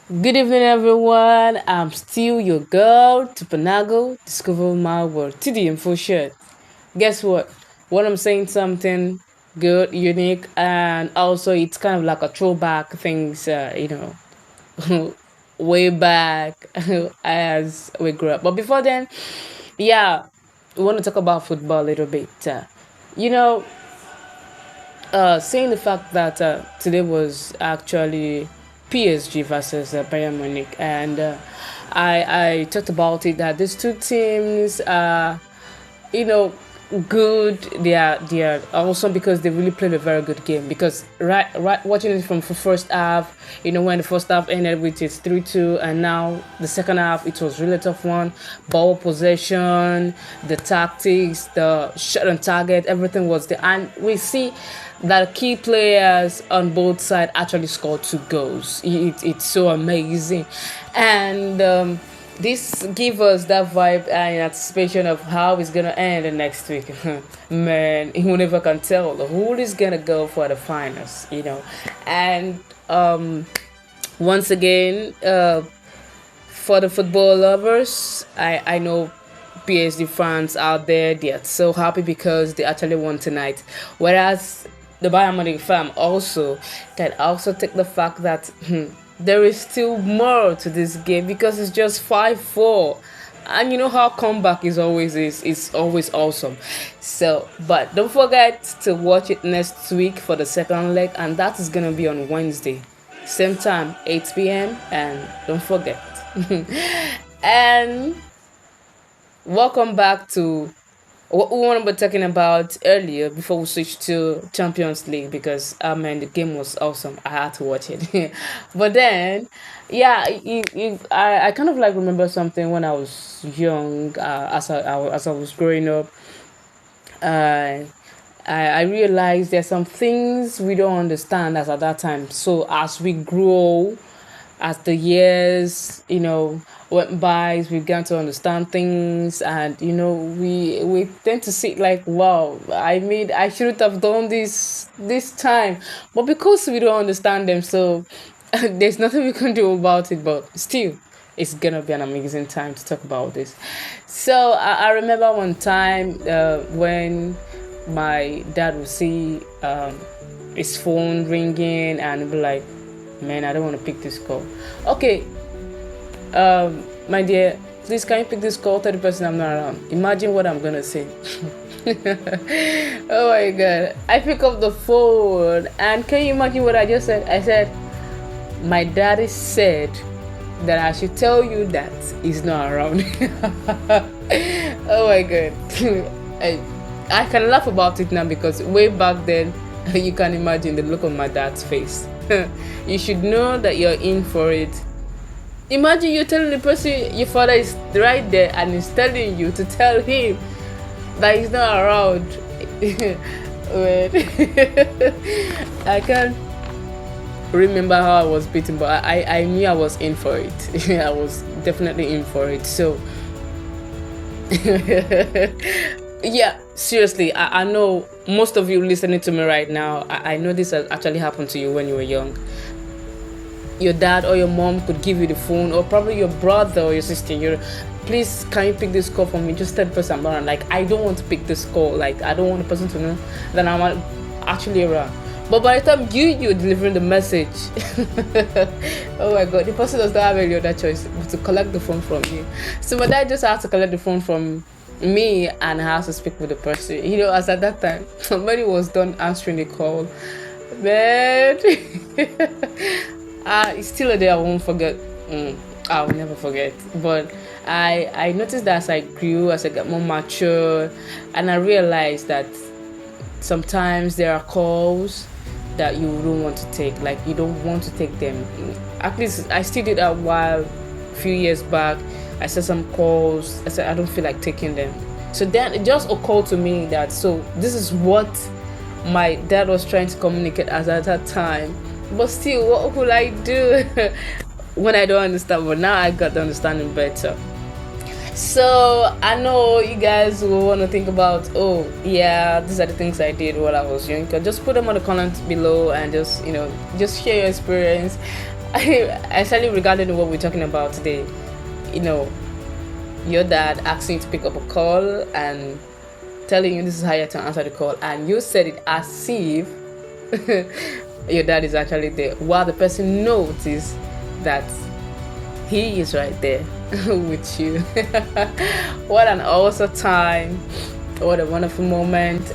Good evening, everyone. I'm still your girl, Tupanago, Discover My World, to the info shirt. Guess what? What I'm saying something good, unique, and also it's kind of like a throwback things, way back as we grew up. But before then, yeah, we want to talk about football a little bit. You know, Saying the fact that today was actually PSG versus Bayern Munich, and I talked about it that these two teams are, you know, good. They are awesome because they really played a very good game. Because right watching it from the first half, when the first half ended with it's 3-2, and now the second half it was really tough one. Ball possession, the tactics, the shot on target, everything was there, and we see that key players on both sides actually scored two goals. It's so amazing, and this give us that vibe and anticipation of how it's gonna end the next week. Man, who never can tell who is gonna go for the finals. And once again, for the football lovers, I know PSG fans out there, they are so happy because they actually won tonight. Whereas the Bayern Munich fan also can also take the fact that there is still more to this game because it's just 5-4. And you know how comeback is it's always awesome. So, but don't forget to watch it next week for the second leg, and that is gonna be on Wednesday, same time, 8 p.m. And don't forget. And welcome back to what we want to be talking about earlier before we switch to Champions League, because man, the game was awesome. I had to watch it. But then, yeah, I kind of like remember something when I was young, as I was growing up. Uh, I realized there's some things we don't understand as at that time. So as we grow, as the years went by, we began to understand things, and we tend to see like, wow, I shouldn't have done this time, but because we don't understand them, so there's nothing we can do about it. But still, it's gonna be an amazing time to talk about this. So I remember one time when my dad would see his phone ringing and be like, man, I don't want to pick this call. Okay, my dear, please can you pick this call? Tell the person I'm not around. Imagine what I'm gonna say. Oh my god. I pick up the phone, and can you imagine what I just said? I said, my daddy said that I should tell you that he's not around. Oh my god. I can laugh about it now because way back then, you can imagine the look on my dad's face. You should know that you're in for it. Imagine you telling the person your father is right there and he's telling you to tell him that he's not around. Wait. I can't remember how I was beaten, but I knew I was in for it. I was definitely in for it. So yeah, seriously, I know most of you listening to me right now, I know this has actually happened to you when you were young. Your dad or your mom could give you the phone, or probably your brother or your sister. Please, can you pick this call for me? Just tell the person I'm around. Like, I don't want to pick this call. Like, I don't want the person to know that I'm actually around. But by the time you're delivering the message, oh my god, the person does not have any other choice but to collect the phone from you. So my dad just had to collect the phone from me, and I had to speak with the person. As at that time, somebody was done answering the call. Man, it's still a day I won't forget. I'll never forget. But I noticed that as I grew, as I got more mature, and I realized that sometimes there are calls that you don't want to take. Like, you don't want to take them. At least I still did that while a few years back. I said some calls. I said I don't feel like taking them. So then it just occurred to me that this is what my dad was trying to communicate at that time. But still, what will I do when I don't understand? But now I got the understanding better. So I know you guys will want to think about, oh yeah, these are the things I did while I was young. Just put them on the comments below and just share your experience. Especially regarding what we're talking about today, you know, your dad asking you to pick up a call and telling you this is how you have to answer the call, and you said it as if your dad is actually there, while the person notices that he is right there with you. What an awesome time! What a wonderful moment!